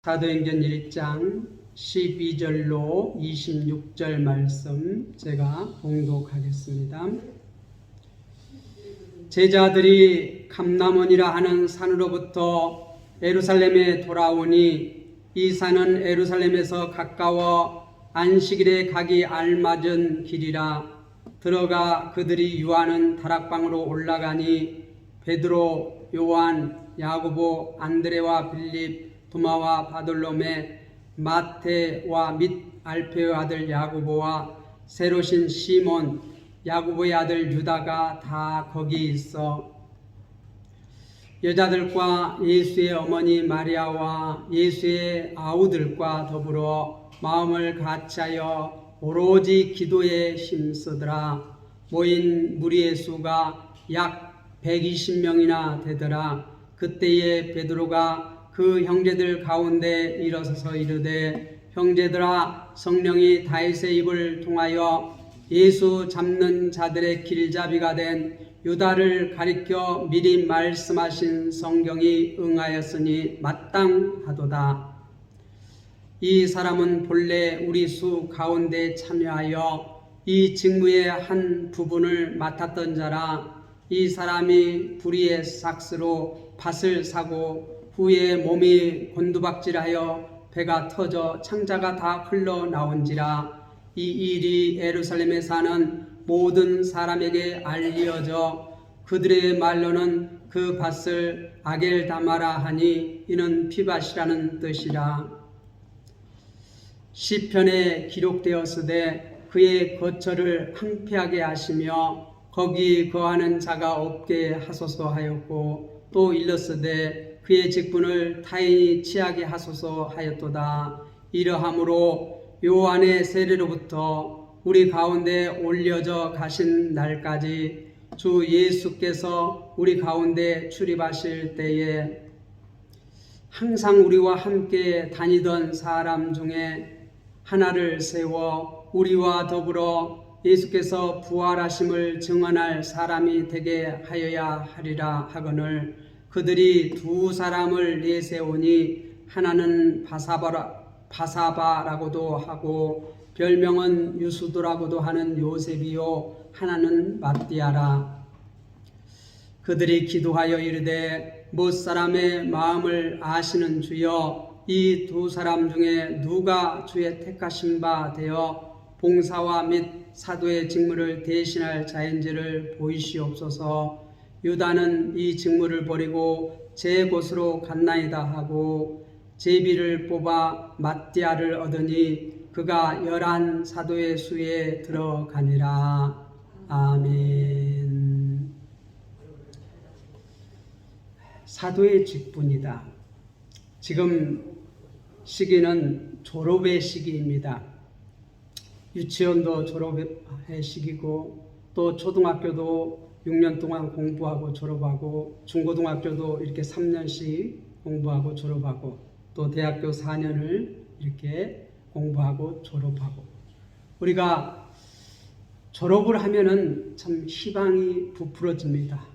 사도행전 1장 12절로 26절 말씀 제가 봉독하겠습니다. 제자들이 감람원이라 하는 산으로부터 예루살렘에 돌아오니 이 산은 예루살렘에서 가까워 안식일에 가기 알맞은 길이라. 들어가 그들이 유하는 다락방으로 올라가니 베드로, 요한, 야고보, 안드레와 빌립, 도마와 바돌로메, 마테와 및 알페의 아들 야고보와 세로신 시몬, 야고보의 아들 유다가 다 거기 있어 여자들과 예수의 어머니 마리아와 예수의 아우들과 더불어 마음을 같이하여 오로지 기도에 힘쓰더라. 모인 무리의 수가 약 120명이나 되더라. 그때에 베드로가 그 형제들 가운데 일어서서 이르되, 형제들아, 성령이 다윗의 입을 통하여 예수 잡는 자들의 길잡이가 된 유다를 가리켜 미리 말씀하신 성경이 응하였으니 마땅하도다. 이 사람은 본래 우리 수 가운데 참여하여 이 직무의 한 부분을 맡았던 자라. 이 사람이 불의의 삭스로 밭을 사고 후에 몸이 곤두박질하여 배가 터져 창자가 다 흘러나온지라. 이 일이 예루살렘에 사는 모든 사람에게 알려져 그들의 말로는 그 밭을 아겔다마라 하니 이는 피밭이라는 뜻이라. 시편에 기록되었으되 그의 거처를 황폐하게 하시며 거기 거하는 자가 없게 하소서 하였고, 또 일렀으되 그의 직분을 타인이 취하게 하소서 하였도다. 이러함으로 요한의 세례로부터 우리 가운데 올려져 가신 날까지 주 예수께서 우리 가운데 출입하실 때에 항상 우리와 함께 다니던 사람 중에 하나를 세워 우리와 더불어 예수께서 부활하심을 증언할 사람이 되게 하여야 하리라 하거늘, 그들이 두 사람을 내세우니 하나는 바사바라고도 하고 별명은 유수도라고도 하는 요셉이요 하나는 matti아라. 그들이 기도하여 이르되, 못 사람의 마음을 아시는 주여, 이 두 사람 중에 누가 주의 택하신 바 되어 봉사와 및 사도의 직무를 대신할 자인지를 보이시옵소서. 유다는 이 직무를 버리고 제 곳으로 갔나이다 하고 제비를 뽑아 matti아를 얻으니 그가 11 사도의 수에 들어가니라. 아멘. 사도의 직분이다. 지금 시기는 졸업의 시기입니다. 유치원도 졸업의 시기고, 또 초등학교도 6년 동안 공부하고 졸업하고, 중고등학교도 이렇게 3년씩 공부하고 졸업하고, 또 대학교 4년을 이렇게 공부하고 졸업하고, 우리가 졸업을 하면은 참 희망이 부풀어집니다.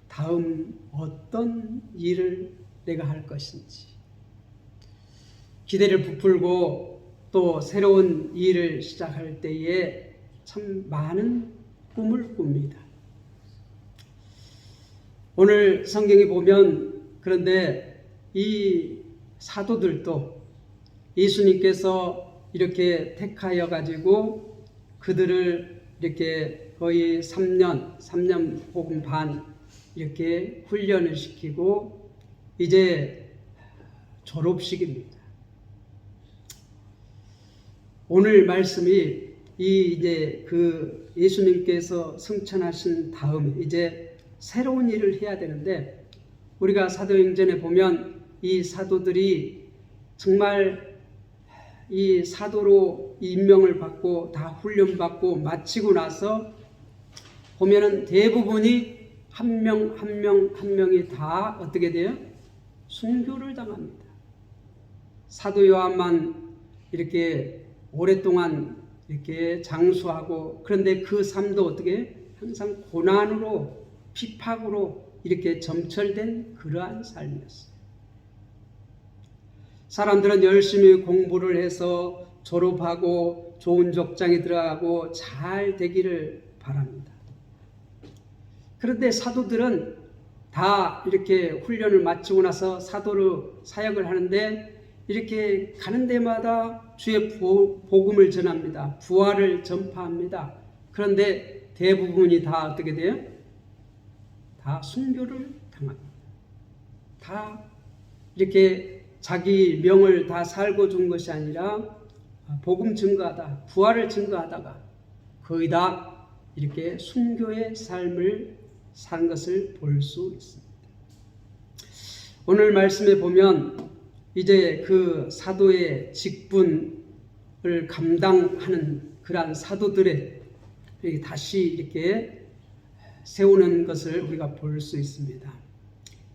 다음 어떤 일을 내가 할 것인지 기대를 부풀고, 또 새로운 일을 시작할 때에 참 많은 꿈을 꿉니다. 오늘 성경에 보면, 그런데 이 사도들도 예수님께서 이렇게 택하여 가지고 그들을 이렇게 거의 3년 혹은 반 이렇게 훈련을 시키고 이제 졸업식입니다. 오늘 말씀이 이제 그 예수님께서 승천하신 다음에 이제 새로운 일을 해야 되는데, 우리가 사도행전에 보면 이 사도들이 정말 이 사도로 임명을 받고 다 훈련받고 마치고 나서 보면은 대부분이 한 명이 다 어떻게 돼요? 순교를 당합니다. 사도 요한만 이렇게 오랫동안 이렇게 장수하고, 그런데 그 삶도 어떻게 항상 고난으로 핍박으로 이렇게 점철된 그러한 삶이었어요. 사람들은 열심히 공부를 해서 졸업하고 좋은 직장에 들어가고 잘 되기를 바랍니다. 그런데 사도들은 다 이렇게 훈련을 마치고 나서 사도로 사역을 하는데 이렇게 가는 데마다 주의 복음을 전합니다. 부활을 전파합니다. 그런데 대부분이 다 어떻게 돼요? 다 순교를 당합니다. 다 이렇게 자기 명을 다 살고 준 것이 아니라 복음 증거하다, 부활을 증거하다가 거의 다 이렇게 순교의 삶을 산 것을 볼 수 있습니다. 오늘 말씀에 보면 이제 그 사도의 직분을 감당하는 그러한 사도들의 다시 이렇게 세우는 것을 우리가 볼 수 있습니다.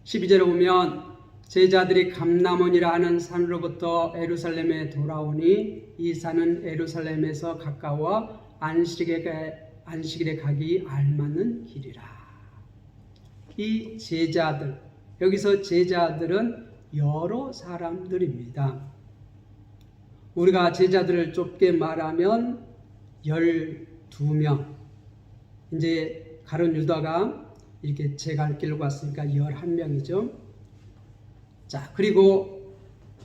12절에 보면 제자들이 감람원이라 하는 산으로부터 예루살렘에 돌아오니 이 산은 예루살렘에서 가까워 안식일에 가기 알맞는 길이라. 이 제자들, 여기서 제자들은 여러 사람들입니다. 우리가 제자들을 좁게 말하면 12명. 이제 가룟 유다가 이렇게 제 갈 길로 갔으니까 11명이죠. 자, 그리고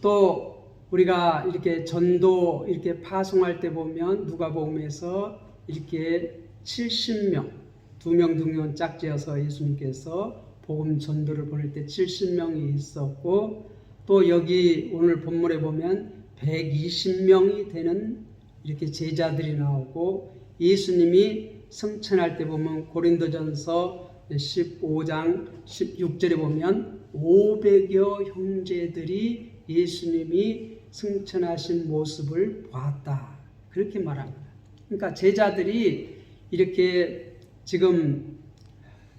또 우리가 이렇게 전도 이렇게 파송할 때 보면 누가복음에서 이렇게 70명, 2명 짝지어서 예수님께서 복음 전도를 보낼 때 70명이 있었고, 또 여기 오늘 본문에 보면 120명이 되는 이렇게 제자들이 나오고, 예수님이 승천할 때 보면 고린도전서 15장 16절에 보면 500여 형제들이 예수님이 승천하신 모습을 보았다, 그렇게 말합니다. 그러니까 제자들이 이렇게 지금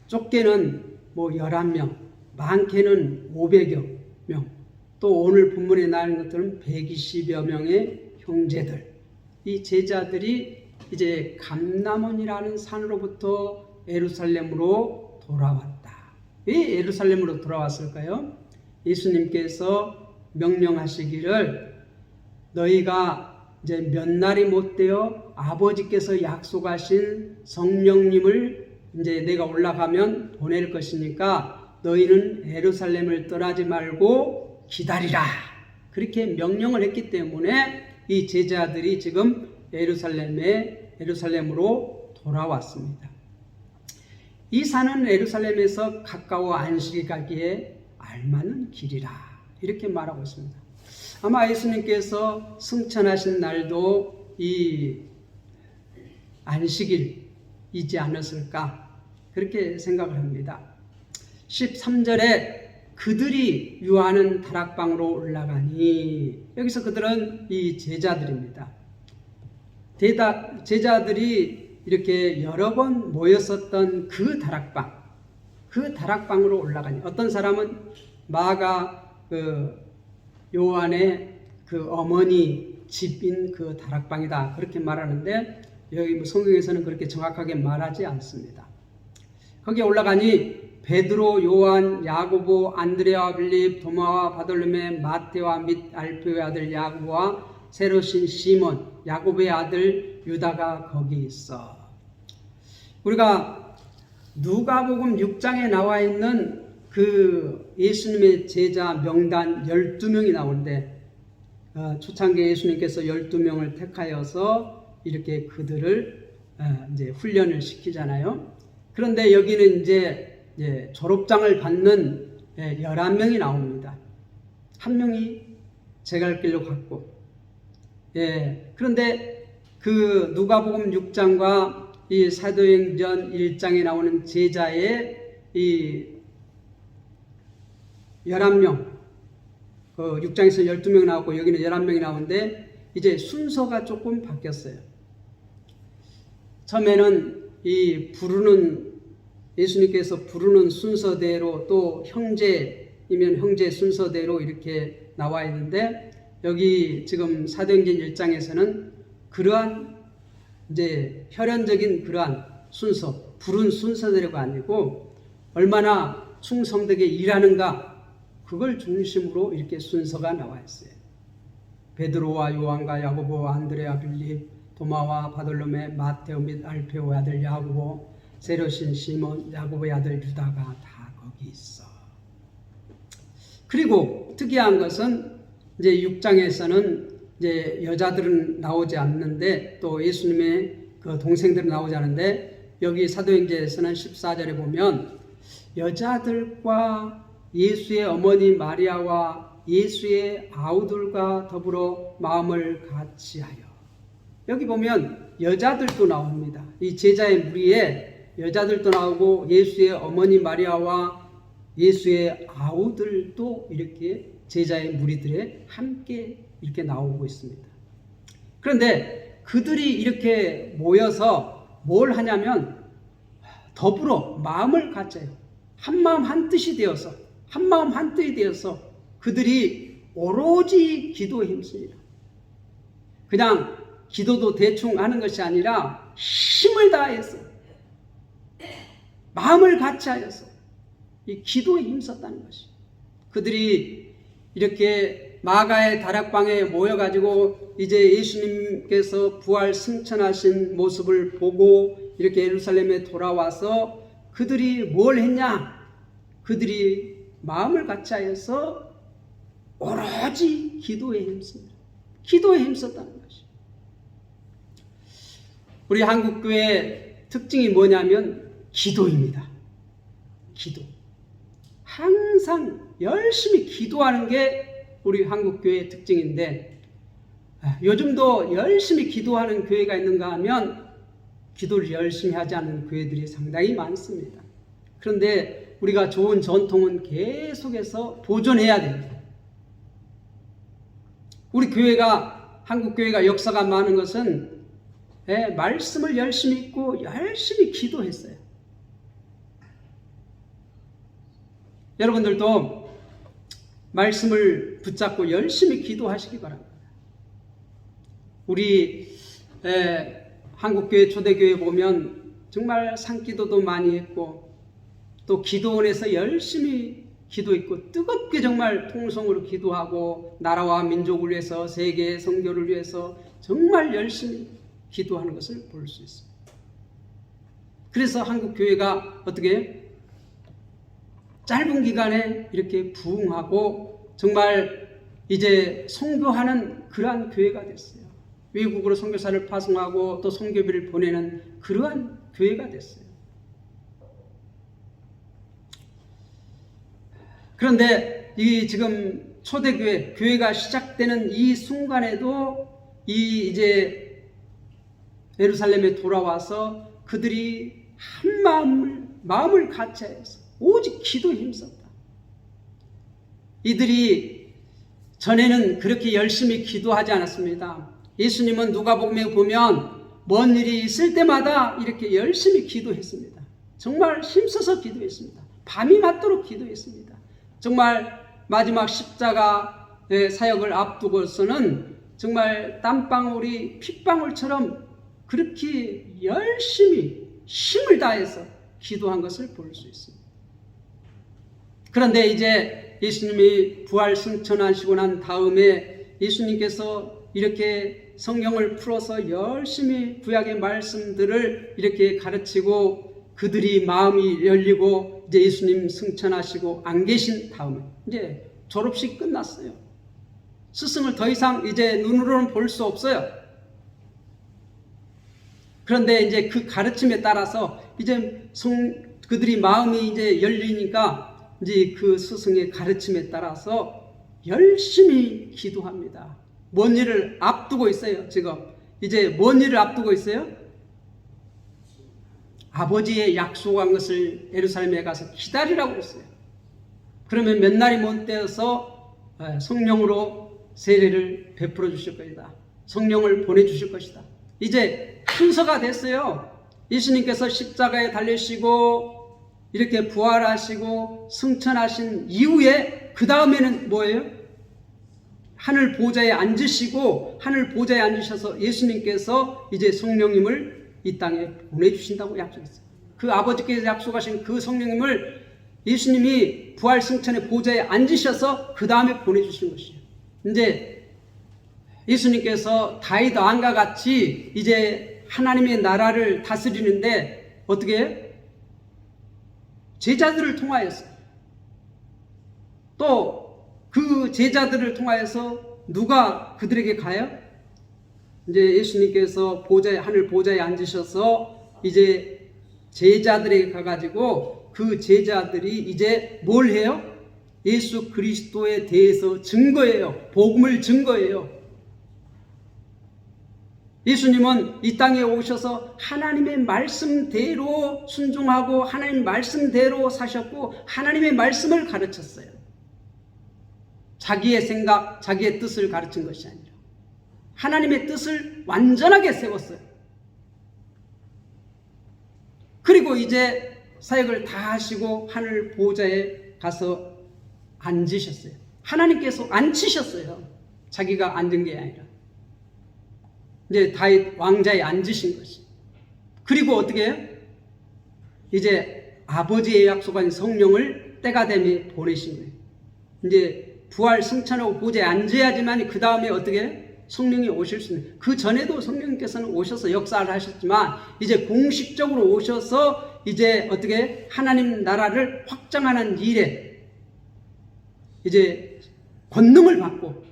좁게는 11명, 많게는 500여 명, 또 오늘 본문에 나오는 것들은 120여 명의 형제들, 이 제자들이 이제 감람원이라는 산으로부터 예루살렘으로 돌아왔다. 왜 예루살렘으로 돌아왔을까요? 예수님께서 명령하시기를 너희가 이제 몇 날이 못 되어 아버지께서 약속하신 성령님을 이제 내가 올라가면 보낼 것이니까 너희는 예루살렘을 떠나지 말고 기다리라. 그렇게 명령을 했기 때문에 이 제자들이 지금 예루살렘으로 돌아왔습니다. 이 산은 예루살렘에서 가까워 안식일 가기에 알맞는 길이라, 이렇게 말하고 있습니다. 아마 예수님께서 승천하신 날도 이 안식일이지 않았을까, 그렇게 생각을 합니다. 13절에 그들이 유하는 다락방으로 올라가니, 여기서 그들은 이 제자들입니다. 제자들이 이렇게 여러 번 모였었던 그 다락방으로 올라가니, 어떤 사람은 마가 요한의 그 어머니 집인 그 다락방이다, 그렇게 말하는데 여기 성경에서는 그렇게 정확하게 말하지 않습니다. 거기에 올라가니 베드로, 요한, 야고보, 안드레와 빌립, 도마와 바돌로메, 마테와 및 알페오의 아들 야고보와 새로신 시몬, 야고보의 아들 유다가 거기 있어. 우리가 누가복음 6장에 나와 있는 그 예수님의 제자 명단 12명이 나오는데, 초창기에 예수님께서 12명을 택하여서 이렇게 그들을 이제 훈련을 시키잖아요. 그런데 여기는 이제 졸업장을 받는 11명이 나옵니다. 한 명이 제 갈 길로 갔고, 그런데 그 누가복음 6장과 이 사도행전 1장에 나오는 제자의 이 11명, 그 6장에서 12명 나왔고 여기는 11명이 나오는데 이제 순서가 조금 바뀌었어요. 처음에는 이 예수님께서 부르는 순서대로, 또 형제이면 형제 순서대로 이렇게 나와 있는데, 여기 지금 사도행전 1장에서는 그러한 이제 혈연적인 그러한 순서, 부른 순서대로가 아니고 얼마나 충성되게 일하는가, 그걸 중심으로 이렇게 순서가 나와 있어요. 베드로와 요한과 야고보, 안드레아, 빌립, 도마와 바돌로메, 마테오 및 알페오의 아들 야고보, 세로신 시몬, 야고보의 아들 유다가 다 거기 있어. 그리고 특이한 것은 이제 6장에서는 이제 여자들은 나오지 않는데 또 예수님의 그 동생들은 나오지 않는데 여기 사도행전에서는 14절에 보면 여자들과 예수의 어머니 마리아와 예수의 아우들과 더불어 마음을 같이하여. 여기 보면 여자들도 나옵니다. 이 제자의 무리에 여자들도 나오고 예수의 어머니 마리아와 예수의 아우들도 이렇게 제자의 무리들에 함께 이렇게 나오고 있습니다. 그런데 그들이 이렇게 모여서 뭘 하냐면 더불어 마음을 같이해요. 한 마음 한 뜻이 되어서, 한 마음 한 뜻이 되어서 그들이 오로지 기도에 힘씁니다. 그냥 기도도 대충 하는 것이 아니라 힘을 다해서 마음을 같이하여서 이 기도에 힘썼다는 것이. 그들이 이렇게 마가의 다락방에 모여가지고 이제 예수님께서 부활 승천하신 모습을 보고 이렇게 예루살렘에 돌아와서 그들이 뭘 했냐? 그들이 마음을 같이하여서 오로지 기도에 힘씁니다. 기도에 힘썼다는 것이. 우리 한국교회 특징이 뭐냐면 기도입니다. 기도. 항상 열심히 기도하는 게 우리 한국교회의 특징인데 요즘도 열심히 기도하는 교회가 있는가 하면 기도를 열심히 하지 않는 교회들이 상당히 많습니다. 그런데 우리가 좋은 전통은 계속해서 보존해야 됩니다. 우리 교회가, 한국교회가 역사가 많은 것은 말씀을 열심히 읽고 열심히 기도했어요. 여러분들도 말씀을 붙잡고 열심히 기도하시기 바랍니다. 우리 한국교회 초대교회 보면 정말 산기도도 많이 했고 또 기도원에서 열심히 기도했고 뜨겁게 정말 통성으로 기도하고 나라와 민족을 위해서 세계 선교를 위해서 정말 열심히 기도하는 것을 볼 수 있습니다. 그래서 한국교회가 어떻게 짧은 기간에 이렇게 부흥하고 정말 이제 선교하는 그러한 교회가 됐어요. 외국으로 선교사를 파송하고 또 선교비를 보내는 그러한 교회가 됐어요. 그런데 이 지금 초대교회, 교회가 시작되는 이 순간에도 이 이제 예루살렘에 돌아와서 그들이 한 마음을 같이해서 오직 기도에 힘썼다. 이들이 전에는 그렇게 열심히 기도하지 않았습니다. 예수님은 누가복음에 보면 뭔 일이 있을 때마다 이렇게 열심히 기도했습니다. 정말 힘써서 기도했습니다. 밤이 맞도록 기도했습니다. 정말 마지막 십자가 사역을 앞두고서는 정말 땀방울이 핏방울처럼 그렇게 열심히 힘을 다해서 기도한 것을 볼 수 있습니다. 그런데 이제 예수님이 부활 승천하시고 난 다음에 예수님께서 이렇게 성경을 풀어서 열심히 구약의 말씀들을 이렇게 가르치고 그들이 마음이 열리고 이제 예수님 승천하시고 안 계신 다음에 이제 졸업식 끝났어요. 스승을 더 이상 이제 눈으로는 볼 수 없어요. 그런데 이제 그 가르침에 따라서 이제 그들이 마음이 이제 열리니까 이제 그 스승의 가르침에 따라서 열심히 기도합니다. 뭔 일을 앞두고 있어요, 지금. 이제 뭔 일을 앞두고 있어요? 아버지의 약속한 것을 예루살렘에 가서 기다리라고 했어요. 그러면 몇 날이 못 되어서 성령으로 세례를 베풀어 주실 것이다. 성령을 보내주실 것이다. 이제 순서가 됐어요. 예수님께서 십자가에 달리시고 이렇게 부활하시고 승천하신 이후에 그 다음에는 뭐예요? 하늘 보좌에 앉으시고 하늘 보좌에 앉으셔서 예수님께서 이제 성령님을 이 땅에 보내주신다고 약속했어요. 그 아버지께서 약속하신 그 성령님을 예수님이 부활 승천의 보좌에 앉으셔서 그 다음에 보내주신 것이에요. 이제 예수님께서 다윗 왕과 같이 이제 하나님의 나라를 다스리는데 어떻게 해요? 제자들을 통하여서, 또 그 제자들을 통하여서 누가 그들에게 가요? 이제 예수님께서 하늘 보좌에 앉으셔서 이제 제자들에게 가가지고 그 제자들이 이제 뭘 해요? 예수 그리스도에 대해서 증거해요. 복음을 증거해요. 예수님은 이 땅에 오셔서 하나님의 말씀대로 순종하고 하나님 말씀대로 사셨고 하나님의 말씀을 가르쳤어요. 자기의 생각, 자기의 뜻을 가르친 것이 아니라 하나님의 뜻을 완전하게 세웠어요. 그리고 이제 사역을 다 하시고 하늘 보좌에 가서 앉으셨어요. 하나님께서 앉히셨어요. 자기가 앉은 게 아니라. 이제 다윗 왕자에 앉으신 것이. 그리고 어떻게 해요? 이제 아버지의 약속한 성령을 때가 되면 보내신 거예요. 이제 부활 승천하고 보좌에 앉아야지만 그 다음에 어떻게 해요? 성령이 오실 수 있는. 그 전에도 성령께서는 오셔서 역사를 하셨지만 이제 공식적으로 오셔서 이제 어떻게 하나님 나라를 확장하는 일에 이제 권능을 받고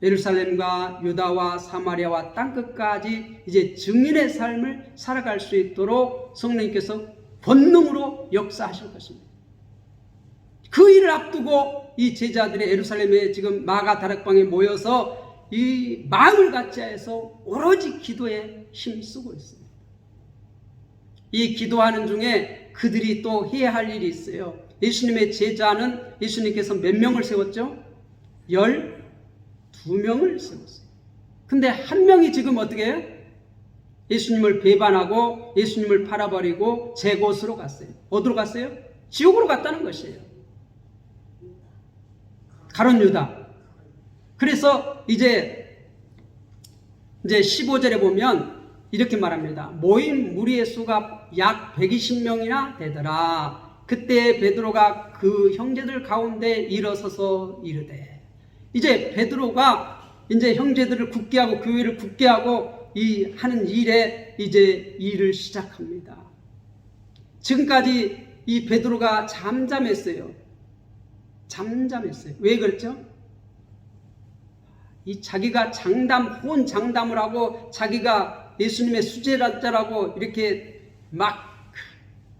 예루살렘과 유다와 사마리아와 땅끝까지 이제 증인의 삶을 살아갈 수 있도록 성령님께서 권능으로 역사하실 것입니다. 그 일을 앞두고 이 제자들이 예루살렘에 지금 마가 다락방에 모여서 이 마음을 같이 해서 오로지 기도에 힘쓰고 있습니다. 이 기도하는 중에 그들이 또 해야 할 일이 있어요. 예수님의 제자는 예수님께서 몇 명을 세웠죠? 12명을 세웠어요. 근데 한 명이 지금 어떻게 해요? 예수님을 배반하고 예수님을 팔아버리고 제 곳으로 갔어요. 어디로 갔어요? 지옥으로 갔다는 것이에요. 가룟 유다. 그래서 이제 15절에 보면 이렇게 말합니다. 모인 무리의 수가 약 120명이나 되더라. 그때 베드로가 그 형제들 가운데 일어서서 이르되. 이제 베드로가 이제 형제들을 굳게 하고 교회를 굳게 하고 이 하는 일에 이제 일을 시작합니다. 지금까지 이 베드로가 잠잠했어요. 잠잠했어요. 왜 그랬죠? 이 자기가 혼 장담을 하고 자기가 예수님의 수제자라고 이렇게 막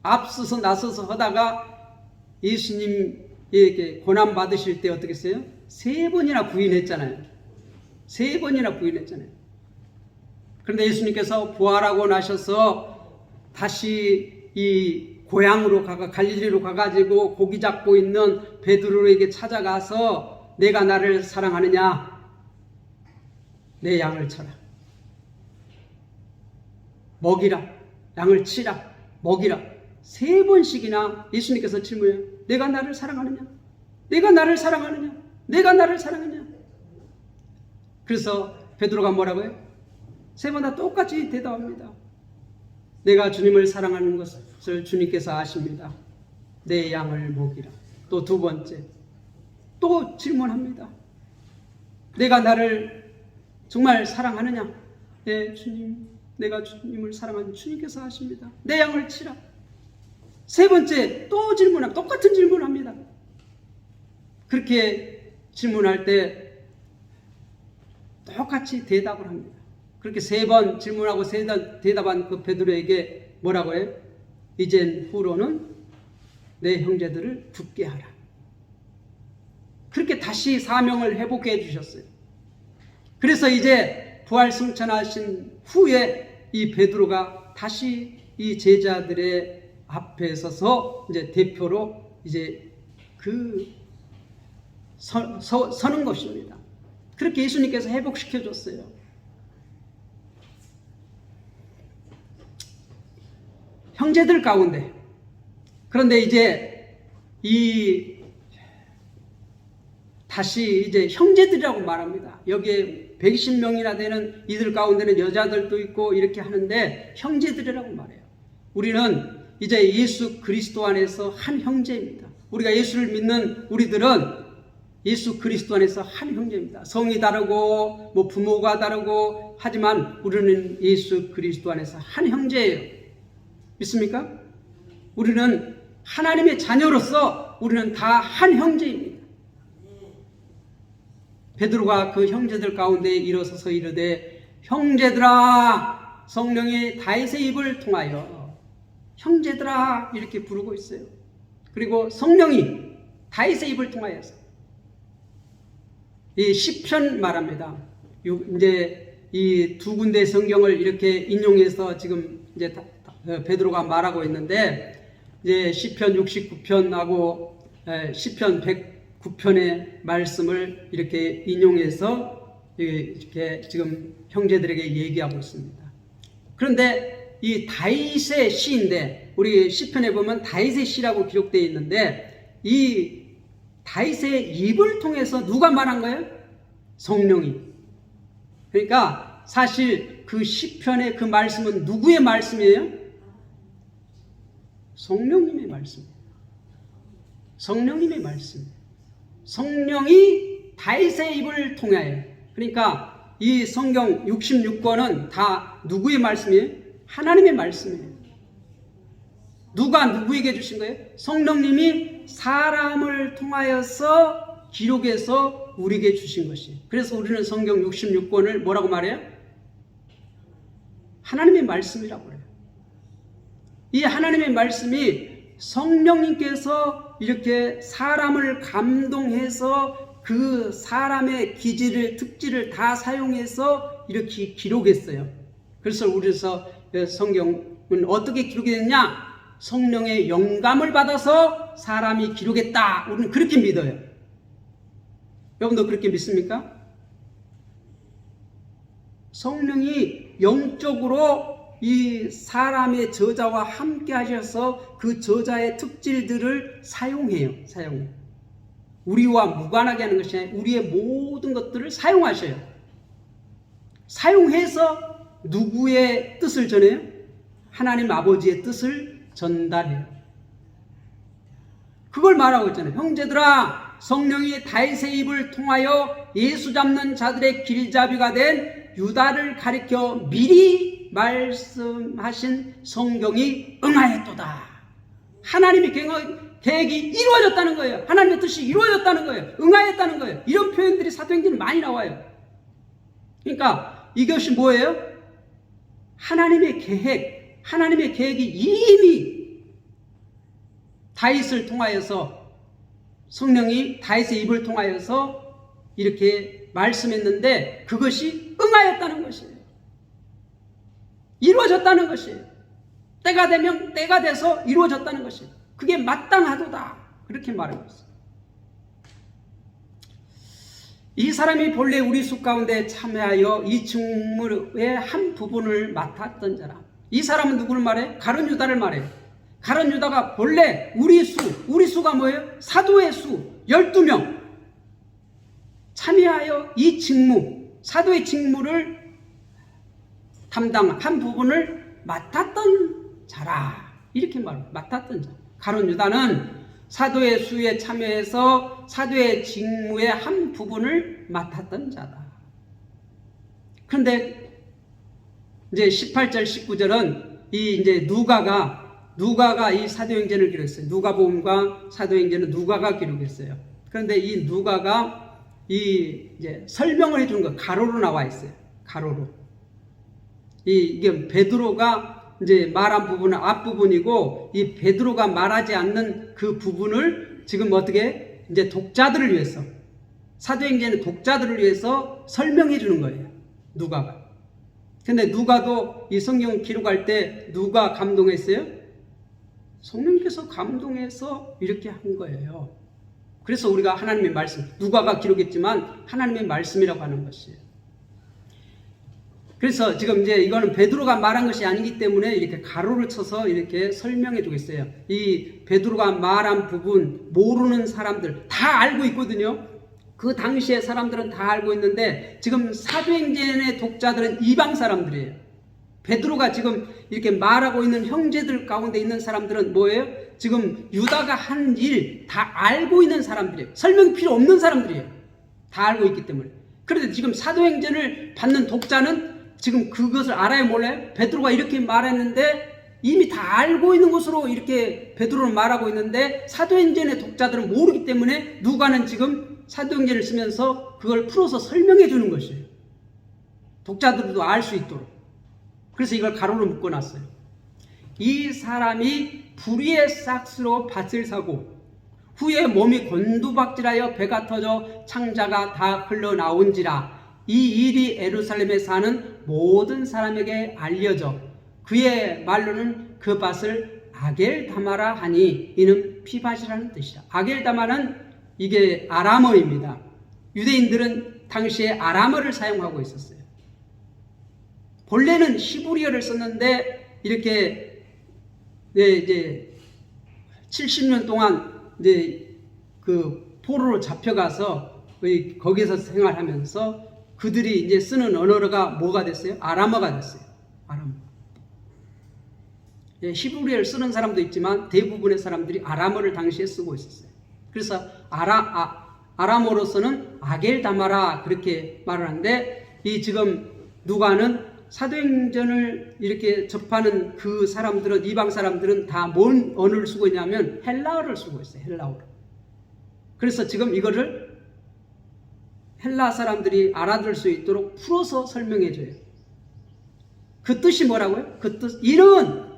앞서서 나서서 하다가 예수님에게 고난 받으실 때 어떻게 했어요? 3번이나 부인했잖아요. 3번이나 부인했잖아요. 그런데 예수님께서 부활하고 나셔서 다시 이 고향으로 갈릴리로 가가지고 고기 잡고 있는 베드로에게 찾아가서 내가 나를 사랑하느냐? 내 양을 쳐라. 먹이라. 양을 치라. 먹이라. 3번씩이나 예수님께서 질문해요. 내가 나를 사랑하느냐? 내가 나를 사랑하느냐? 내가 나를 사랑하느냐? 그래서 베드로가 뭐라고요? 3번 다 똑같이 대답합니다. 내가 주님을 사랑하는 것을 주님께서 아십니다. 내 양을 먹이라. 또 2번째 또 질문합니다. 내가 나를 정말 사랑하느냐? 네, 주님. 내가 주님을 사랑하는 주님께서 아십니다. 내 양을 치라. 3번째 또 질문합니다. 똑같은 질문합니다. 그렇게 질문할 때 똑같이 대답을 합니다. 그렇게 3번 질문하고 3번 대답한 그 베드로에게 뭐라고 해요? 이젠 후로는 내 형제들을 굳게 하라. 그렇게 다시 사명을 회복해 주셨어요. 그래서 이제 부활 승천하신 후에 이 베드로가 다시 이 제자들의 앞에 서서 이제 대표로 이제 서는 것입니다. 그렇게 예수님께서 회복시켜 줬어요. 형제들 가운데. 그런데 이제 다시 이제 형제들이라고 말합니다. 여기에 120명이나 되는 이들 가운데는 여자들도 있고 이렇게 하는데 형제들이라고 말해요. 우리는 이제 예수 그리스도 안에서 한 형제입니다. 우리가 예수를 믿는 우리들은 예수 그리스도 안에서 한 형제입니다. 성이 다르고 뭐 부모가 다르고 하지만 우리는 예수 그리스도 안에서 한 형제예요. 믿습니까? 우리는 하나님의 자녀로서 우리는 다 한 형제입니다. 베드로가 그 형제들 가운데 일어서서 이르되 형제들아, 성령이 다윗의 입을 통하여 형제들아 이렇게 부르고 있어요. 그리고 성령이 다윗의 입을 통하여서 이 시편 말합니다. 이제 이 두 군데 성경을 이렇게 인용해서 지금 이제 베드로가 말하고 있는데, 이제 시편 69편하고 시편 109편의 말씀을 이렇게 인용해서 이렇게 지금 형제들에게 얘기하고 있습니다. 그런데 이 다윗의 시인데, 우리 시편에 보면 다윗의 시라고 기록되어 있는데, 이 다윗의 입을 통해서 누가 말한 거예요? 성령이. 그러니까 사실 그 시편의 그 말씀은 누구의 말씀이에요? 성령님의 말씀이에요. 성령님의 말씀. 성령이 다윗의 입을 통하여. 그러니까 이 성경 66권은 다 누구의 말씀이에요? 하나님의 말씀이에요. 누가 누구에게 주신 거예요? 성령님이 사람을 통하여서 기록해서 우리에게 주신 것이에요. 그래서 우리는 성경 66권을 뭐라고 말해요? 하나님의 말씀이라고 그래요. 이 하나님의 말씀이 성령님께서 이렇게 사람을 감동해서 그 사람의 기질을, 특질을 다 사용해서 이렇게 기록했어요. 그래서 우리서 성경은 어떻게 기록이 됐냐? 성령의 영감을 받아서 사람이 기록했다. 우리는 그렇게 믿어요. 여러분도 그렇게 믿습니까? 성령이 영적으로 이 사람의 저자와 함께 하셔서 그 저자의 특질들을 사용해요. 우리와 무관하게 하는 것이 아니라 우리의 모든 것들을 사용하셔요. 사용해서 누구의 뜻을 전해요? 하나님 아버지의 뜻을 전달해요. 그걸 말하고 있잖아요. 형제들아, 성령이 다윗의 입을 통하여 예수 잡는 자들의 길잡이가 된 유다를 가리켜 미리 말씀하신 성경이 응하였도다. 하나님의 계획이 이루어졌다는 거예요. 하나님의 뜻이 이루어졌다는 거예요. 응하였다는 거예요. 이런 표현들이 사도행전에 많이 나와요. 그러니까 이것이 뭐예요? 하나님의 계획, 하나님의 계획이 이미 다윗을 통하여서, 성령이 다윗의 입을 통하여서 이렇게 말씀했는데 그것이 응하였다는 것이에요. 이루어졌다는 것이에요. 때가 되면 때가 돼서 이루어졌다는 것이에요. 그게 마땅하도다. 그렇게 말하고 있어요. 이 사람이 본래 우리 수 가운데 참여하여 이 직무의 한 부분을 맡았던 자라. 이 사람은 누구를 말해? 가룟 유다를 말해요. 가룟 유다가 본래 우리 수가 뭐예요? 사도의 수 12명 참여하여 이 직무, 사도의 직무를 담당 한 부분을 맡았던 자라. 이렇게 말해요. 맡았던 자. 가룟 유다는 사도의 수에 참여해서 사도의 직무의 한 부분을 맡았던 자다. 그런데 이제 18절 19절은 이 이제 누가가 이 사도행전을 기록했어요. 누가복음과 사도행전은 누가가 기록했어요. 그런데 이 누가가 이 이제 설명을 해주는 거 가로로 나와 있어요. 가로로. 이게 베드로가 이제 말한 부분은 앞부분이고, 이 베드로가 말하지 않는 그 부분을 지금 어떻게 이제 독자들을 위해서, 사도행전의 독자들을 위해서 설명해 주는 거예요. 누가가. 근데 누가도 이 성경 기록할 때 누가 감동했어요? 성령께서 감동해서 이렇게 한 거예요. 그래서 우리가 하나님의 말씀, 누가가 기록했지만 하나님의 말씀이라고 하는 것이에요. 그래서 지금 이제 이거는 베드로가 말한 것이 아니기 때문에 이렇게 가로를 쳐서 이렇게 설명해 주겠어요. 이 베드로가 말한 부분 모르는 사람들 다 알고 있거든요. 그 당시에 사람들은 다 알고 있는데 지금 사도행전의 독자들은 이방 사람들이에요. 베드로가 지금 이렇게 말하고 있는 형제들 가운데 있는 사람들은 뭐예요? 지금 유다가 한 일 다 알고 있는 사람들이에요. 설명이 필요 없는 사람들이에요. 다 알고 있기 때문에. 그런데 지금 사도행전을 받는 독자는 지금 그것을 알아야 몰라요? 베드로가 이렇게 말했는데 이미 다 알고 있는 것으로 이렇게 베드로는 말하고 있는데 사도행전의 독자들은 모르기 때문에 누가는 지금 사도행전을 쓰면서 그걸 풀어서 설명해 주는 것이에요. 독자들도 알 수 있도록. 그래서 이걸 가로로 묶어놨어요. 이 사람이 불의의 싹스로 밭을 사고 후에 몸이 곤두박질하여 배가 터져 창자가 다 흘러나온지라. 이 일이 예루살렘에 사는 모든 사람에게 알려져 그의 말로는 그 밭을 아겔다마라 하니 이는 피밭이라는 뜻이라. 아겔다마는 이게 아람어입니다. 유대인들은 당시에 아람어를 사용하고 있었어요. 본래는 히브리어를 썼는데 이렇게 이제 70년 동안 이제 그 포로로 잡혀가서 거기서 생활하면서 그들이 이제 쓰는 언어가 뭐가 됐어요? 아람어가 됐어요. 아람어. 히브리어를 쓰는 사람도 있지만 대부분의 사람들이 아람어를 당시에 쓰고 있었어요. 그래서 아람어로서는 아겔다마라 그렇게 말을 하는데 이 지금 누가는 사도행전을 이렇게 접하는 그 사람들은 이방 사람들은 다 뭔 언어를 쓰고 있냐면 헬라어를 쓰고 있어요. 헬라어로. 그래서 지금 이거를 헬라 사람들이 알아들 수 있도록 풀어서 설명해 줘요. 그 뜻이 뭐라고요? 그 뜻 이는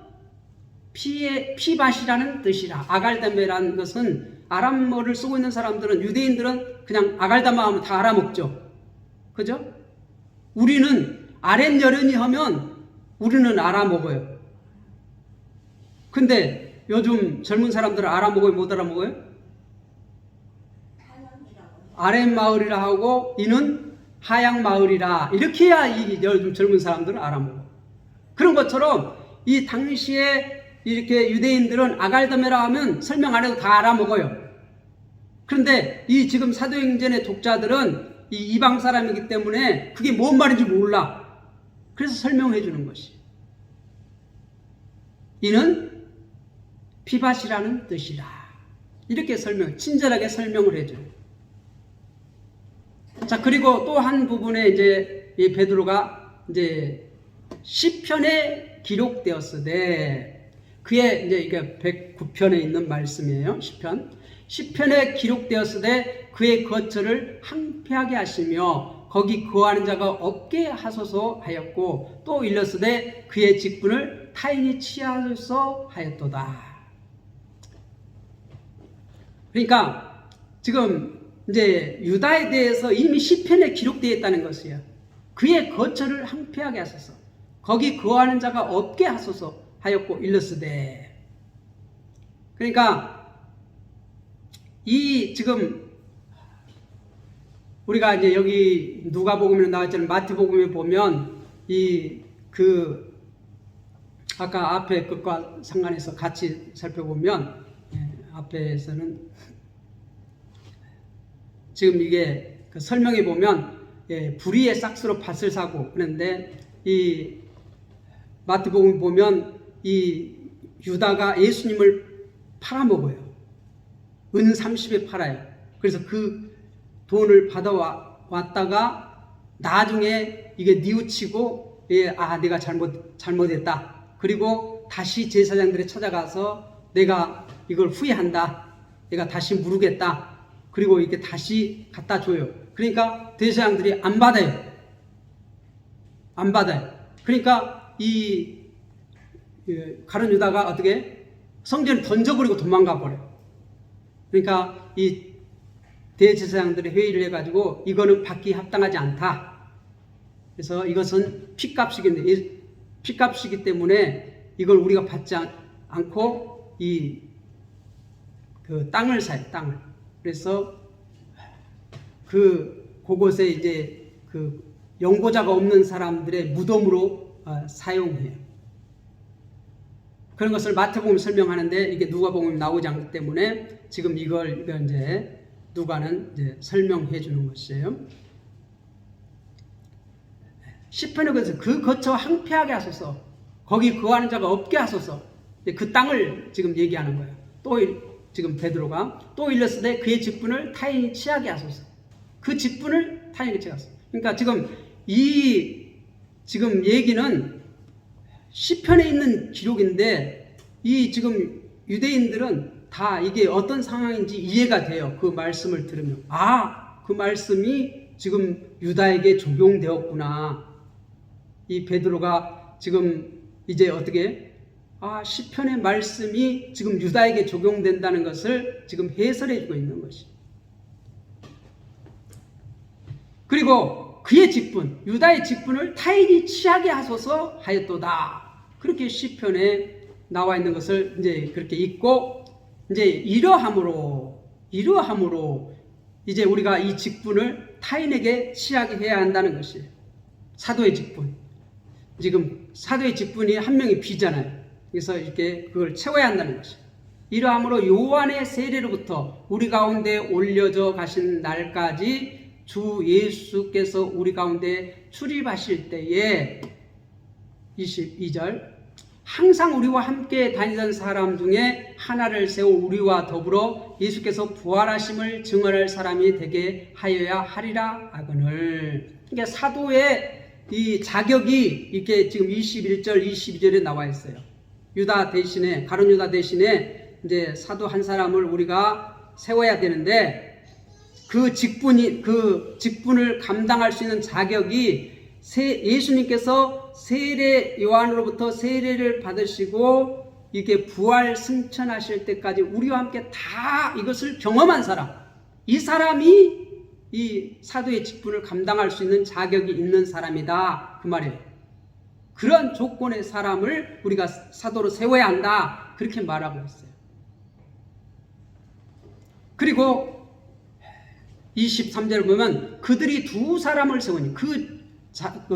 피밭이라는 뜻이라. 아갈다메라는 것은 아람어를 쓰고 있는 사람들은 유대인들은 그냥 아갈다마 하면 다 알아먹죠. 그죠? 우리는 아랫여련이 하면 우리는 알아먹어요. 근데 요즘 젊은 사람들은 알아먹어요? 못 알아먹어요? 아랫마을이라 하고 이는 하양마을이라 이렇게 해야 이 요즘 젊은 사람들은 알아먹어. 그런 것처럼 이 당시에 이렇게 유대인들은 아갈다메라 하면 설명 안 해도 다 알아먹어요. 그런데 이 지금 사도행전의 독자들은 이 이방 사람이기 때문에 그게 뭔 말인지 몰라. 그래서 설명해 주는 것이. 이는 피밭이라는 뜻이라. 이렇게 친절하게 설명을 해줘요. 자, 그리고 또 한 부분에 이제 이 베드로가 이제 시편에 기록되었으되 그의 이제 이게 109편에 있는 말씀이에요. 시편에 기록되었으되 그의 거처를 항폐하게 하시며 거기 거하는 자가 없게 하소서 하였고 또 일렀으되 그의 직분을 타인이 취하소서 하였도다. 그러니까 지금 이제 유다에 대해서 이미 시편에 기록되어 있다는 것이에요. 그의 거처를 항폐하게 하소서 거기 거하는 자가 없게 하소서 하였고 일렀으되. 그러니까 이 지금 우리가 이제 여기 누가복음에 나왔잖아요. 마태복음에 보면 아까 앞에 것과 상관해서 같이 살펴보면 앞에서는 지금 이게 그 설명해 보면 불의의 싹스로 밭을 사고 그런데 이 마태복음 보면 이 유다가 예수님을 팔아먹어요. 은 30에 팔아요. 그래서 그 돈을 받아왔다가 나중에 이게 뉘우치고 내가 잘못했다. 그리고 다시 제사장들이 찾아가서 내가 이걸 후회한다. 내가 다시 물으겠다. 그리고 이렇게 다시 갖다 줘요. 그러니까 제사장들이 안 받아요. 그러니까 이 가룟 유다가 어떻게 성전을 던져버리고 도망가 버려요. 그러니까 이 대제사장들이 회의를 해가지고 이거는 받기 합당하지 않다. 그래서 이것은 핏값이기 때문에 이걸 우리가 받지 않고 그 땅을 사요. 땅을. 그래서 그곳에 이제 그 연고자가 없는 사람들의 무덤으로 사용해요. 그런 것을 마태복음 설명하는데 이게 누가복음에 나오지 않기 때문에 지금 이걸 이제 누가는 이제 설명해 주는 것이에요. 시편에 그래서 그 거처 항폐하게 하소서 거기 거하는 자가 없게 하소서 그 땅을 지금 얘기하는 거예요. 지금 베드로가 또 일렀으되 그의 직분을 타인이 취하게 하소서. 그 직분을 타인이 취하게 하소서. 그러니까 지금 얘기는 시편에 있는 기록인데 이 지금 유대인들은 다 이게 어떤 상황인지 이해가 돼요. 그 말씀을 들으면 그 말씀이 지금 유다에게 적용되었구나. 이 베드로가 지금 이제 어떻게 시편의 말씀이 지금 유다에게 적용된다는 것을 지금 해설해 주고 있는 것이. 그리고 그의 직분, 유다의 직분을 타인이 취하게 하소서 하였도다. 그렇게 시편에 나와 있는 것을 이제 그렇게 읽고, 이제 이러함으로 이제 우리가 이 직분을 타인에게 취하게 해야 한다는 것이 사도의 직분. 지금 사도의 직분이 한 명이 비잖아요. 그래서 이렇게 그걸 채워야 한다는 것이. 이러함으로 요한의 세례로부터 우리 가운데 올려져 가신 날까지 주 예수께서 우리 가운데 출입하실 때에 22절 항상 우리와 함께 다니던 사람 중에 하나를 세워 우리와 더불어 예수께서 부활하심을 증언할 사람이 되게 하여야 하리라 하거늘. 그러니까 사도의 이 자격이 이렇게 지금 21절 22절에 나와 있어요. 유다 대신에, 가룟 유다 대신에 이제 사도 한 사람을 우리가 세워야 되는데, 그 직분을 감당할 수 있는 자격이 예수님께서 세례 요한으로부터 세례를 받으시고 이게 부활 승천하실 때까지 우리와 함께 다 이것을 경험한 사람, 이 사람이 이 사도의 직분을 감당할 수 있는 자격이 있는 사람이다, 그 말이에요. 그런 조건의 사람을 우리가 사도로 세워야 한다, 그렇게 말하고 있어요. 그리고 23절을 보면 그들이 두 사람을 세우니, 그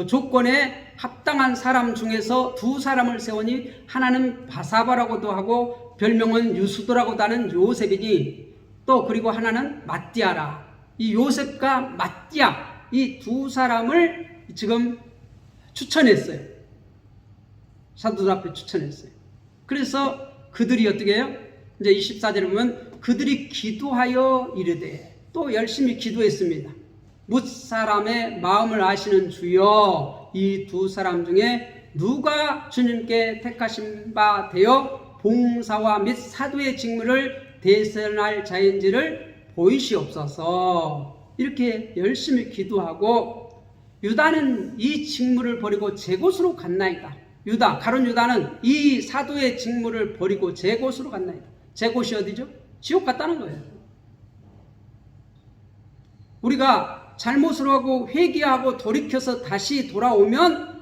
조건에 합당한 사람 중에서 두 사람을 세우니, 하나는 바사바라고도 하고 별명은 유수도라고도 하는 요셉이니, 또 그리고 하나는 마띠아라. 이 요셉과 마띠아, 이 두 사람을 지금 추천했어요. 사도들 앞에 추천했어요. 그래서 그들이 어떻게 해요? 이제 24절에 보면 그들이 기도하여 이르되, 또 열심히 기도했습니다. 뭇 사람의 마음을 아시는 주여, 이 두 사람 중에 누가 주님께 택하신 바 되어 봉사와 및 사도의 직무를 대선할 자인지를 보이시옵소서. 이렇게 열심히 기도하고, 유다는 이 직무를 버리고 제 곳으로 갔나이다. 가룟 유다는 이 사도의 직무를 버리고 제 곳으로 갔나이다. 제 곳이 어디죠? 지옥 갔다는 거예요. 우리가 잘못을 하고 회개하고 돌이켜서 다시 돌아오면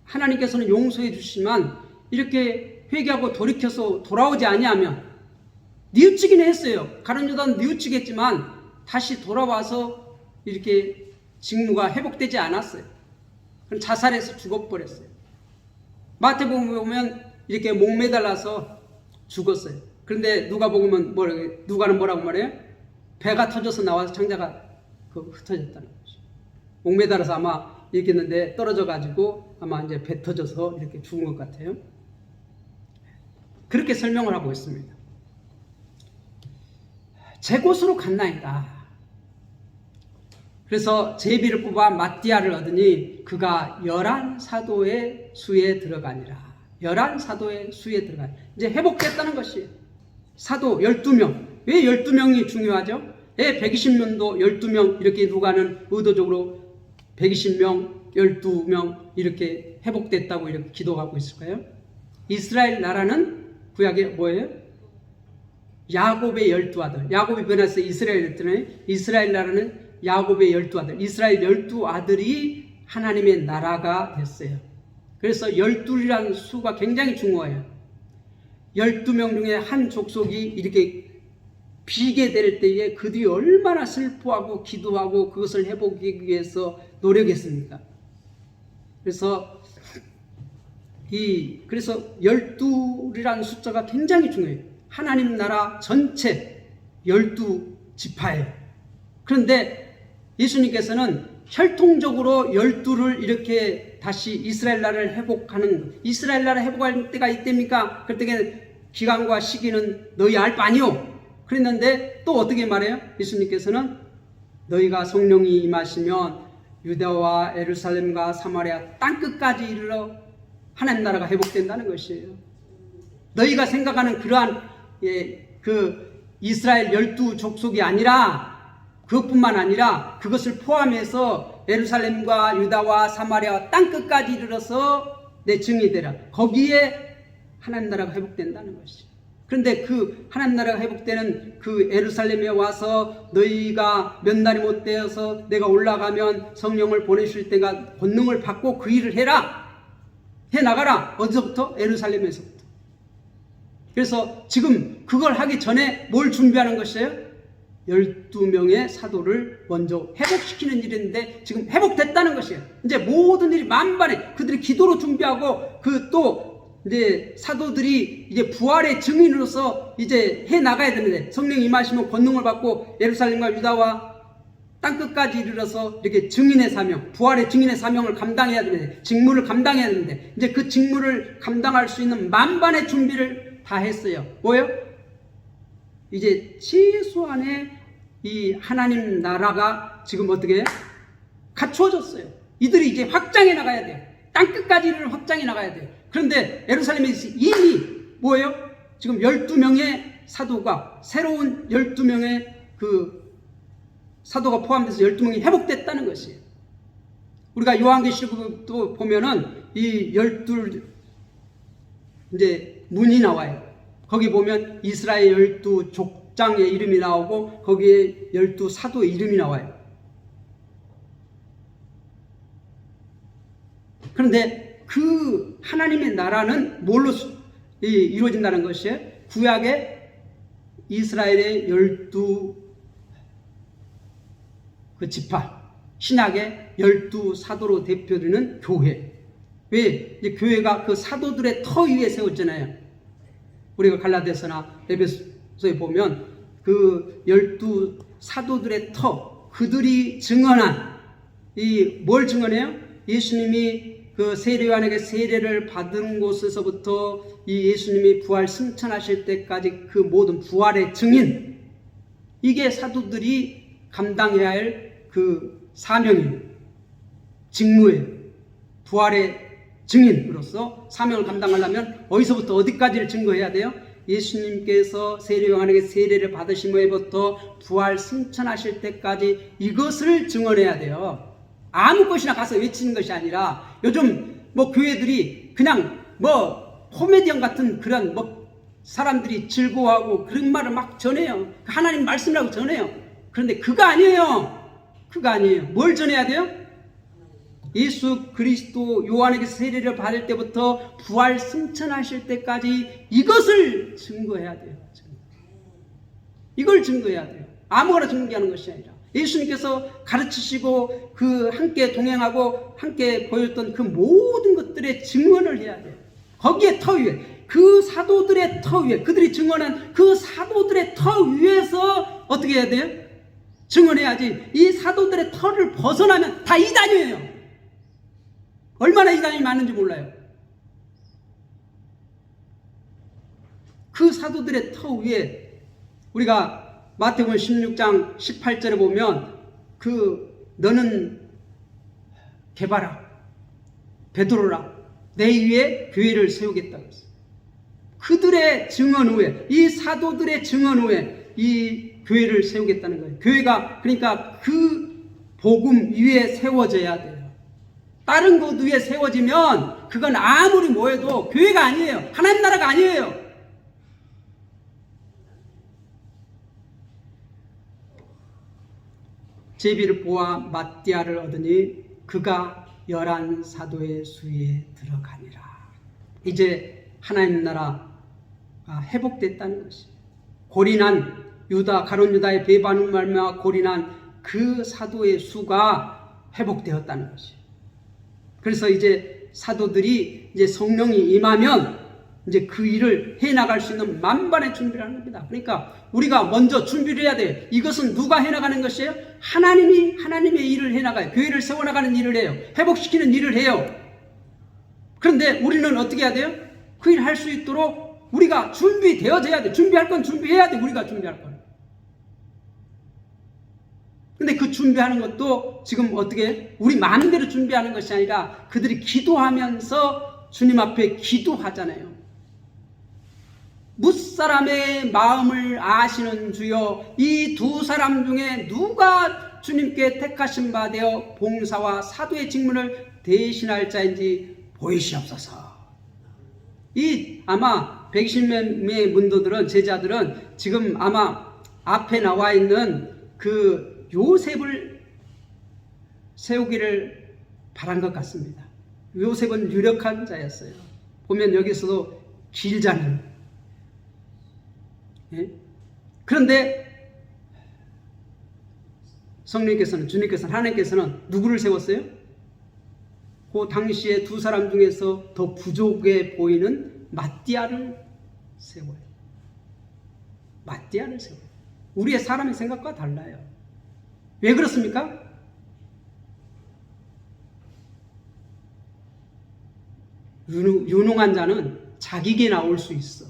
하나님께서는 용서해 주시지만, 이렇게 회개하고 돌이켜서 돌아오지 아니하면 뉘우치긴 했어요. 가룟 유다는 뉘우치겠지만 다시 돌아와서 이렇게 직무가 회복되지 않았어요. 그럼 자살해서 죽어버렸어요. 마태복음에 보면 이렇게 목매달라서 죽었어요. 그런데 누가는 뭐라고 말해요? 배가 터져서 나와서 창자가 흩어졌다는 거죠. 목매달아서 아마 이렇게 했는데 떨어져 가지고 아마 이제 배 터져서 이렇게 죽은 것 같아요. 그렇게 설명을 하고 있습니다. 제 곳으로 갔나이다. 그래서 제비를 뽑아 마띠아를 얻으니 그가 11사도의 수에 들어가니라. 11사도의 수에 들어가니라. 이제 회복됐다는 것이에요. 사도 12명. 왜 12명이 중요하죠? 120명도 12명 이렇게 누가는 의도적으로 120명, 12명 이렇게 회복됐다고 이렇게 기도하고 있을까요? 이스라엘 나라는 구약에 뭐예요? 야곱의 12아들. 야곱이 변해서 이스라엘 됐잖아요. 이스라엘 나라는 야곱의 12아들. 이스라엘 12아들이 하나님의 나라가 됐어요. 그래서 12이라는 수가 굉장히 중요해요. 12명 중에 한 족속이 이렇게 비게 될 때에 그들이 얼마나 슬퍼하고 기도하고 그것을 회복하기 위해서 노력했습니까? 그래서 12이라는 숫자가 굉장히 중요해요. 하나님 나라 전체 12지파예요. 그런데 예수님께서는 혈통적으로 12를 이렇게 다시 이스라엘 나라를 회복하는, 이스라엘 나라 회복할 때가 이때입니까? 그때 기간과 시기는 너희 알 바 아니오. 그랬는데 또 어떻게 말해요? 예수님께서는 너희가 성령이 임하시면 유다와 예루살렘과 사마리아 땅끝까지 이르러 하나님 나라가 회복된다는 것이에요. 너희가 생각하는 그러한 그 이스라엘 12족속이 아니라, 그것뿐만 아니라 그것을 포함해서 예루살렘과 유다와 사마리아 땅끝까지 이르러서 내 증인이 되라. 거기에 하나님 나라가 회복된다는 것이에요. 그런데 그 하나님 나라가 회복되는 그 예루살렘에 와서 너희가 몇 날이 못 되어서 내가 올라가면 성령을 보내실 때가 권능을 받고 그 일을 해라. 해나가라. 어디서부터? 예루살렘에서부터. 그래서 지금 그걸 하기 전에 뭘 준비하는 것이에요? 12명의 사도를 먼저 회복시키는 일인데 지금 회복됐다는 것이에요. 이제 모든 일이 만반에 그들이 기도로 준비하고 또 이제 사도들이 이제 부활의 증인으로서 이제 해 나가야 되는데, 성령 임하시면 권능을 받고 예루살렘과 유다와 땅끝까지 이르러서 이렇게 증인의 사명, 부활의 증인의 사명을 감당해야 되는데, 직무를 감당해야 되는데, 이제 그 직무를 감당할 수 있는 만반의 준비를 다 했어요. 뭐예요? 이제 최소한의 이 하나님 나라가 지금 어떻게 갖추어졌어요. 이들이 이제 확장해 나가야 돼요. 땅끝까지 확장해 나가야 돼요. 그런데 예루살렘에서 이미 뭐예요? 지금 12명의 사도가, 새로운 12명의 그 사도가 포함돼서 12명이 회복됐다는 것이에요. 우리가 요한계시록도 보면은 이 12 이제 문이 나와요. 거기 보면 이스라엘 12족장의 이름이 나오고 거기에 12사도의 이름이 나와요. 그런데 그 하나님의 나라는 뭘로 이루어진다는 것이에요? 구약의 이스라엘의 12 그 지파, 신약의 12사도로 대표되는 교회. 왜? 이제 교회가 그 사도들의 터 위에 세웠잖아요. 우리가 갈라디아서나 에베소서에 보면 그 12사도들의 터, 그들이 증언한 뭘 증언해요? 예수님이 그 세례 요한에게 세례를 받은 곳에서부터 이 예수님이 부활 승천하실 때까지 그 모든 부활의 증인, 이게 사도들이 감당해야 할 그 사명이에요. 직무예요. 부활의 증인으로서 사명을 감당하려면 어디서부터 어디까지를 증거해야 돼요? 예수님께서 세례 요한에게 세례를 받으신 후에부터 부활 승천하실 때까지 이것을 증언해야 돼요. 아무 것이나 가서 외치는 것이 아니라, 요즘 뭐 교회들이 그냥 뭐 코미디언 같은 그런 뭐 사람들이 즐거워하고 그런 말을 막 전해요. 하나님 말씀이라고 전해요. 그런데 그거 아니에요. 그거 아니에요. 뭘 전해야 돼요? 예수 그리스도 요한에게 세례를 받을 때부터 부활 승천하실 때까지 이것을 증거해야 돼요. 이걸 증거해야 돼요. 아무거나 증거하는 것이 아니라 예수님께서 가르치시고 그 함께 동행하고 함께 보였던 그 모든 것들의 증언을 해야 돼요. 거기에 터 위에, 그 사도들의 터 위에, 그들이 증언한 그 사도들의 터 위에서 어떻게 해야 돼요? 증언해야지. 이 사도들의 터를 벗어나면 다 이단이에요. 얼마나 이단이 많은지 몰라요. 그 사도들의 터 위에 우리가 마태복음 16장 18절에 보면 너는 개바라, 베드로라, 내 위에 교회를 세우겠다고 했어요. 그들의 증언 후에, 이 사도들의 증언 후에 이 교회를 세우겠다는 거예요. 교회가 그러니까 그 복음 위에 세워져야 돼요. 다른 것 위에 세워지면 그건 아무리 뭐해도 교회가 아니에요. 하나님 나라가 아니에요. 제비를 보아 마띠아를 얻으니 그가 11사도의 수에 들어가니라. 이제 하나님 나라가 회복됐다는 것이에요. 고린한 유다, 가룟 유다의 배반을 말미암아 고린한 그 사도의 수가 회복되었다는 것이에요. 그래서 이제 사도들이 이제 성령이 임하면 이제 그 일을 해나갈 수 있는 만반의 준비를 하는 겁니다. 그러니까 우리가 먼저 준비를 해야 돼요. 이것은 누가 해나가는 것이에요? 하나님의 일을 해나가요. 교회를 세워나가는 일을 해요. 회복시키는 일을 해요. 그런데 우리는 어떻게 해야 돼요? 그 일을 할 수 있도록 우리가 준비되어져야 돼. 준비할 건 준비해야 돼. 우리가 준비할 건. 근데 그 준비하는 것도 지금 어떻게 우리 마음대로 준비하는 것이 아니라 그들이 기도하면서 주님 앞에 기도하잖아요. 뭇사람의 마음을 아시는 주여, 이 두 사람 중에 누가 주님께 택하신 바 되어 봉사와 사도의 직분을 대신할 자인지 보이시옵소서. 이 아마 120명의 문도들은, 제자들은 지금 아마 앞에 나와 있는 그 요셉을 세우기를 바란 것 같습니다. 요셉은 유력한 자였어요. 보면 여기서도 길잖아요. 예? 그런데 성령께서는, 주님께서는, 하나님께서는 누구를 세웠어요? 그 당시에 두 사람 중에서 더 부족해 보이는 마띠아를 세워요. 마띠아를 세워요. 우리의 사람의 생각과 달라요. 왜 그렇습니까? 유능한 자는 자기게 나올 수 있어.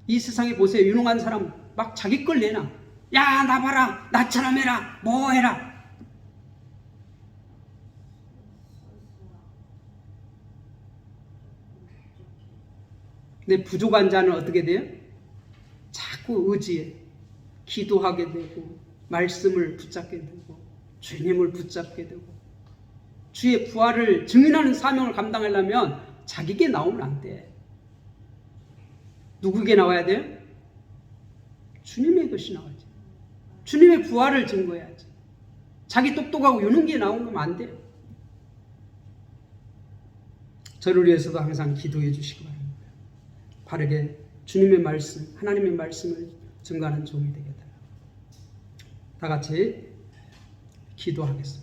이 세상에 보세요. 유능한 사람 막 자기 걸 내놔. 야, 나 봐라. 나처럼 해라. 뭐 해라. 근데 부족한 자는 어떻게 돼요? 자꾸 의지해. 기도하게 되고, 말씀을 붙잡게 되고, 주님을 붙잡게 되고, 주의 부활을 증인하는 사명을 감당하려면 자기게 나오면 안 돼. 누구에게 나와야 돼요? 주님의 것이 나와야지. 주님의 부활을 증거해야지. 자기 똑똑하고 유능기에 나오면 안 돼요. 저를 위해서도 항상 기도해 주시기 바랍니다. 바르게 주님의 말씀, 하나님의 말씀을 증거하는 종이 되게 달라고. 다 같이 기도하겠습니다.